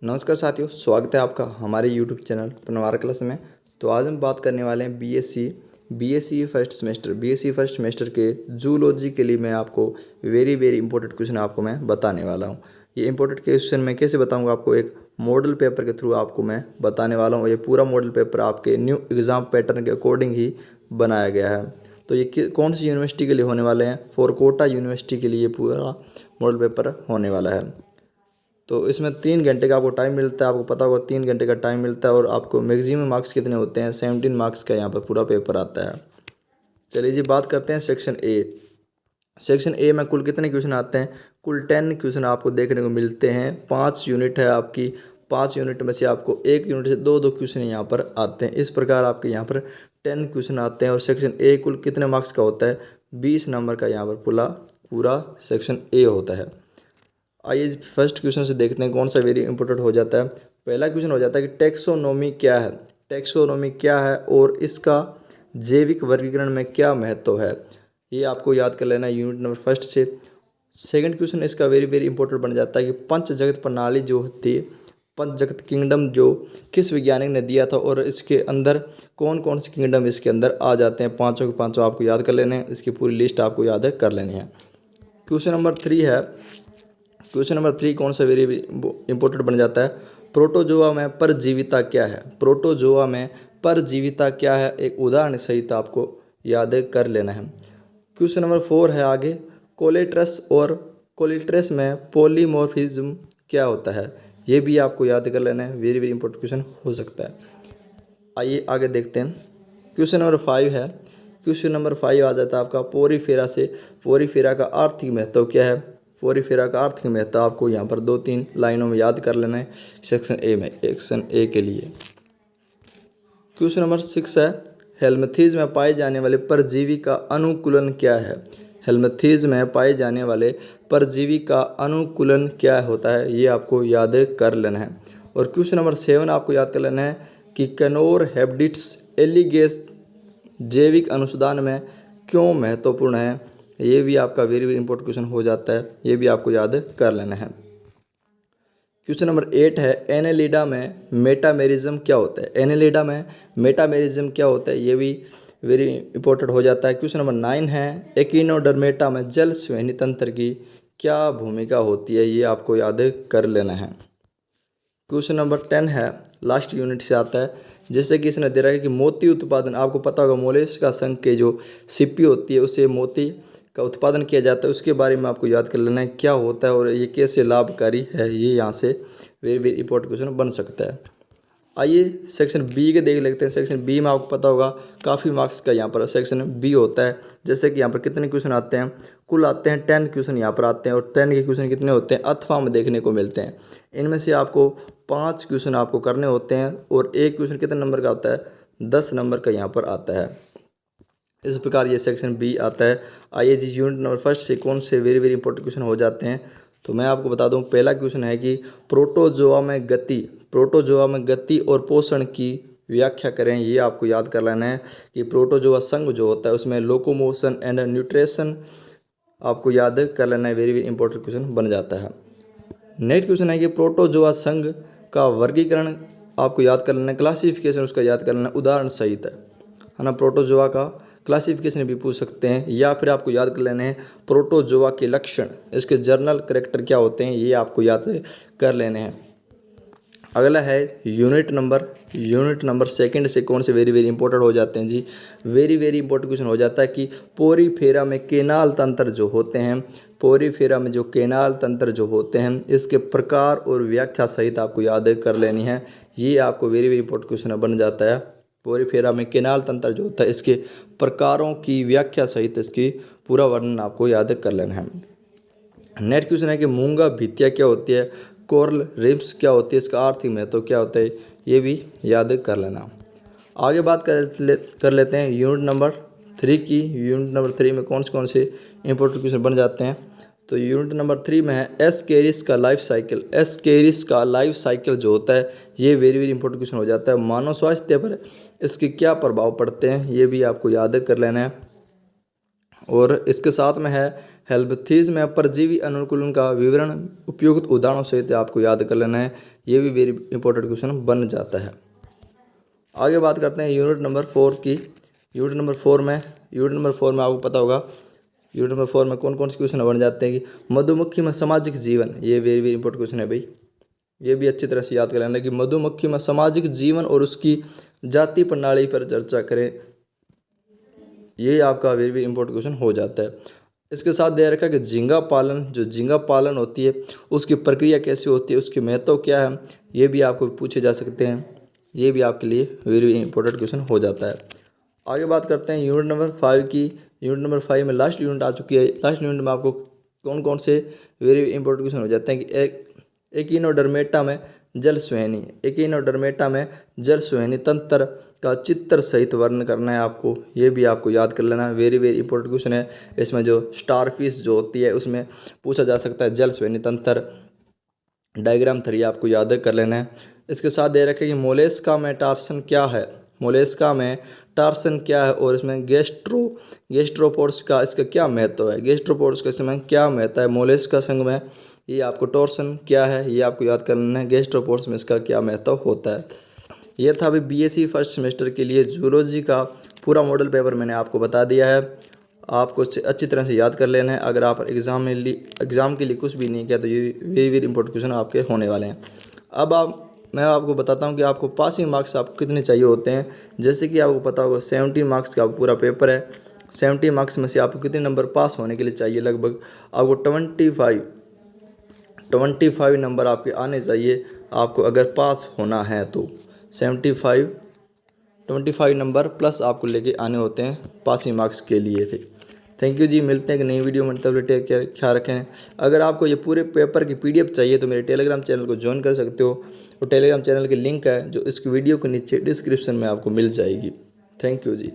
नमस्कार साथियों, स्वागत है आपका हमारे यूट्यूब चैनल पनवार क्लास में। तो आज हम बात करने वाले हैं बीएससी फर्स्ट सेमेस्टर के जूलॉजी के लिए मैं आपको वेरी इंपॉर्टेंट क्वेश्चन आपको मैं बताने वाला हूँ। ये इंपॉर्टेंट क्वेश्चन मैं कैसे बताऊँगा आपको, एक मॉडल पेपर के थ्रू आपको मैं बताने वाला हूँ। ये पूरा मॉडल पेपर आपके न्यू एग्ज़ाम पैटर्न के अकॉर्डिंग ही बनाया गया है। तो ये कौन सी यूनिवर्सिटी के लिए होने वाले हैं? फॉर कोटा यूनिवर्सिटी के लिए पूरा मॉडल पेपर होने वाला है। तो इसमें 3 घंटे का आपको टाइम मिलता है। आपको पता होगा 3 घंटे का टाइम मिलता है और आपको मैक्सिमम मार्क्स कितने होते हैं? 17 मार्क्स का यहाँ पर पूरा पेपर आता है। चलिए जी, बात करते हैं सेक्शन ए। सेक्शन ए में कुल कितने क्वेश्चन आते हैं? कुल 10 क्वेश्चन आपको देखने को मिलते हैं। 5 यूनिट है आपकी, 5 यूनिट में से आपको 1 यूनिट से दो क्वेश्चन यहाँ पर आते हैं। इस प्रकार आपके यहाँ पर 10 क्वेश्चन आते हैं। और सेक्शन ए कुल कितने मार्क्स का होता है? 20 नंबर का यहाँ पर पूरा सेक्शन ए होता है। आइए फर्स्ट क्वेश्चन से देखते हैं कौन सा वेरी इंपॉर्टेंट हो जाता है। पहला क्वेश्चन हो जाता है कि टैक्सोनॉमी क्या है? टैक्सोनॉमी क्या है और इसका जैविक वर्गीकरण में क्या महत्व है? ये आपको याद कर लेना है यूनिट नंबर फर्स्ट से। सेकंड क्वेश्चन इसका वेरी इंपॉर्टेंट बन जाता है कि पंच जगत प्रणाली जो होती है, पंच जगत किंगडम जो किस वैज्ञानिक ने दिया था और इसके अंदर कौन कौन से किंगडम इसके अंदर आ जाते हैं? पाँचों के पाँचों आपको याद कर लेने हैं। इसकी पूरी लिस्ट आपको याद कर लेनी है। क्वेश्चन नंबर 3 है। क्वेश्चन नंबर 3 कौन सा वेरी इंपॉर्टेंट बन जाता है? प्रोटोजोआ में परजीविता क्या है? प्रोटोजोआ में परजीविता क्या है? एक उदाहरण सहित आपको याद कर लेना है। क्वेश्चन नंबर 4 है आगे, कोलेट्रस और कोलेट्रस में पॉलीमॉर्फिज्म क्या होता है? ये भी आपको याद कर लेना है। वेरी इंपॉर्टेंट क्वेश्चन हो सकता है। आइए आगे देखते हैं। क्वेश्चन नंबर 5 है। क्वेश्चन नंबर 5 आ जाता है आपका पोरीफेरा से। पोरीफेरा का आर्थिक महत्व क्या है? पोरीफेरा का आर्थिक महत्व आपको यहाँ पर 2-3 लाइनों में याद कर लेना है सेक्शन ए में, सेक्शन ए के लिए। क्वेश्चन नंबर 6 है, हेलमिंथेज में पाए जाने वाले परजीवी का अनुकूलन क्या है? हेलमिंथेज में पाए जाने वाले परजीवी का अनुकूलन क्या होता है? ये आपको याद कर लेना है। और क्वेश्चन नंबर 7 आपको याद कर लेना है कि कैनोर हेब्डिट्स एलिगेस जैविक अनुसंधान में क्यों महत्वपूर्ण है? ये भी आपका वेरी इंपॉर्टेंट क्वेश्चन हो जाता है। ये भी आपको याद कर लेना है। क्वेश्चन नंबर 8 है, एनेलिडा में मेटामेरिज्म क्या होता है? एनेलिडा में मेटामेरिज्म क्या होता है? ये भी वेरी इंपॉर्टेंट हो जाता है। क्वेश्चन नंबर 9 है, एकिनोडर्मेटा में जल संवहनी तंत्र की क्या भूमिका होती है? ये आपको याद कर लेना है। क्वेश्चन नंबर 10 है, लास्ट यूनिट से आता है। जैसे कि इसने दे रहा है कि मोती उत्पादन, आपको पता होगा मोलस्का संघ के जो सीपी होती है उससे मोती का उत्पादन किया जाता है। उसके बारे में आपको याद कर लेना है क्या होता है और ये कैसे लाभकारी है। ये यहाँ से वेरी इंपॉर्टेंट क्वेश्चन बन सकता है। आइए सेक्शन बी के देख लेते हैं। सेक्शन बी में आपको पता होगा काफ़ी मार्क्स का यहाँ पर सेक्शन बी होता है। जैसे कि यहाँ पर कितने क्वेश्चन आते हैं? कुल आते हैं 10 क्वेश्चन यहाँ पर आते हैं। और 10 के क्वेश्चन कितने होते हैं? अथवा में देखने को मिलते हैं। इनमें से आपको 5 क्वेश्चन आपको करने होते हैं और एक क्वेश्चन कितने नंबर का होता है? 10 नंबर का यहाँ पर आता है। इस प्रकार ये सेक्शन बी आता है। आइए जी, यूनिट नंबर फर्स्ट से कौन से वेरी इंपॉर्टेंट क्वेश्चन हो जाते हैं तो मैं आपको बता दूं। पहला क्वेश्चन है कि प्रोटोजोआ में गति और पोषण की व्याख्या करें। ये आपको याद कर लेना है कि प्रोटोजोआ संघ जो होता है उसमें लोकोमोशन एंड न्यूट्रिशन आपको याद कर लेना है। वेरी इंपॉर्टेंट क्वेश्चन बन जाता है। नेक्स्ट क्वेश्चन है कि प्रोटोजोआ संघ का वर्गीकरण आपको याद कर लेना है। क्लासिफिकेशन उसका याद कर लेना उदाहरण सहित है ना। प्रोटोजोआ का क्लासिफिकेशन भी पूछ सकते हैं या फिर आपको याद कर लेने हैं प्रोटोजोआ के लक्षण, इसके जर्नल कैरेक्टर क्या होते हैं, ये आपको याद कर लेने हैं। अगला है यूनिट नंबर सेकंड से कौन से वेरी इंपॉर्टेंट हो जाते हैं जी? वेरी इंपॉर्टेंट क्वेश्चन हो जाता है कि पोरीफेरा में केनाल तंत्र जो होते हैं, पोरीफेरा में जो केनाल तंत्र जो होते हैं इसके प्रकार और व्याख्या सहित आपको याद कर लेनी है। ये आपको वेरी इंपॉर्टेंट क्वेश्चन बन जाता है। पोरीफेरा में केनाल तंत्र जो होता है इसके प्रकारों की व्याख्या सहित इसकी पूरा वर्णन आपको याद कर लेना है। नेक्स्ट क्वेश्चन है कि मूंगा भित्तिया क्या होती है? कोरल रिम्स क्या होती है? इसका आर्थिक महत्व क्या होता है? ये भी याद कर लेना। आगे बात कर लेते हैं यूनिट नंबर 3 की। यूनिट नंबर 3 में कौन से इंपॉर्टेंट क्वेश्चन बन जाते हैं तो यूनिट नंबर 3 में है एस्केरिस का लाइफ साइकिल। एस्केरिस का लाइफ साइकिल जो होता है ये वेरी इंपॉर्टेंट क्वेश्चन हो जाता है। मानव स्वास्थ्य पर इसके क्या प्रभाव पड़ते हैं? ये भी आपको याद कर लेना है। और इसके साथ में है हेल्पथीज में परजीवी अनुकूलन का विवरण उपयुक्त उदाहरणों सहित आपको याद कर लेना है। ये भी वेरी इंपॉर्टेंट क्वेश्चन बन जाता है। आगे बात करते हैं यूनिट नंबर 4 की। यूनिट नंबर 4 में आपको पता होगा यूनिट नंबर 4 में कौन कौन से क्वेश्चन बन जाते हैं कि मधुमक्खी में सामाजिक जीवन, ये वेरी वेरी इंपॉर्टेंट क्वेश्चन है भाई। ये भी अच्छी तरह से याद कर लेना कि मधुमक्खी में सामाजिक जीवन और उसकी जाति प्रणाली पर चर्चा करें। ये आपका वेरी वेरी इंपॉर्टेंट क्वेश्चन हो जाता है। इसके साथ दे रखा है कि झींगा पालन, जो झींगा पालन होती है उसकी प्रक्रिया कैसी होती है, उसकी महत्व क्या है, ये भी आपको पूछे जा सकते हैं। ये भी आपके लिए वेरी इंपॉर्टेंट क्वेश्चन हो जाता है। आगे बात करते हैं यूनिट नंबर 5 की। यूनिट नंबर 5 में लास्ट यूनिट आ चुकी है। लास्ट यूनिट में आपको कौन कौन से वेरी इंपॉर्टेंट क्वेश्चन हो जाते हैं कि एकिनोडर्मेटा में जल सुहनी, एकिनोडर्मेटा में जल सुहनी तंत्र का चित्र सहित वर्णन करना है आपको। ये भी आपको याद कर लेना है, वेरी वेरी इंपॉर्टेंट क्वेश्चन है। इसमें जो स्टारफिश जो होती है उसमें पूछा जा सकता है जल सुहनी तंत्र, डायग्राम 3 आपको याद कर लेना है। इसके साथ दे रखे कि मोलेस्का में टार्सन क्या है, मोलेस्का में टार्सन क्या है और इसमें गेस्ट्रोपोड्स का इसका क्या महत्व है, गेस्ट्रोपोड्स का इसमें क्या महत्व है, मोलेस्का संघ में ये आपको टॉर्सन क्या है ये आपको याद कर लेना है, गेस्ट्रोपोड्स में इसका क्या महत्व होता है। ये था अभी बीएससी फर्स्ट सेमेस्टर के लिए जूलॉजी का पूरा मॉडल पेपर मैंने आपको बता दिया है। आपको अच्छी तरह से याद कर लेना है। अगर आप एग्ज़ाम के लिए कुछ भी नहीं किया तो ये वेरी वेरी इंपॉर्टेंट क्वेश्चन आपके होने वाले हैं। अब मैं आपको बताता हूँ कि आपको पासिंग मार्क्स आपको कितने चाहिए होते हैं। जैसे कि आपको पता होगा 70 मार्क्स का पूरा पेपर है। 70 मार्क्स में से आपको कितने नंबर पास होने के लिए चाहिए, लगभग आपको 25 नंबर आपके आने चाहिए आपको अगर पास होना है तो। 25 नंबर प्लस आपको लेके आने होते हैं पासिंग मार्क्स के लिए। फिर थैंक यू जी, मिलते हैं कि नई वीडियो में, तब टेक केयर, ख्याल रखें। अगर आपको ये पूरे पेपर की PDF चाहिए तो मेरे टेलीग्राम चैनल को ज्वाइन कर सकते हो। और टेलीग्राम चैनल की लिंक है जो इस वीडियो के नीचे डिस्क्रिप्शन में आपको मिल जाएगी। Thank you ji.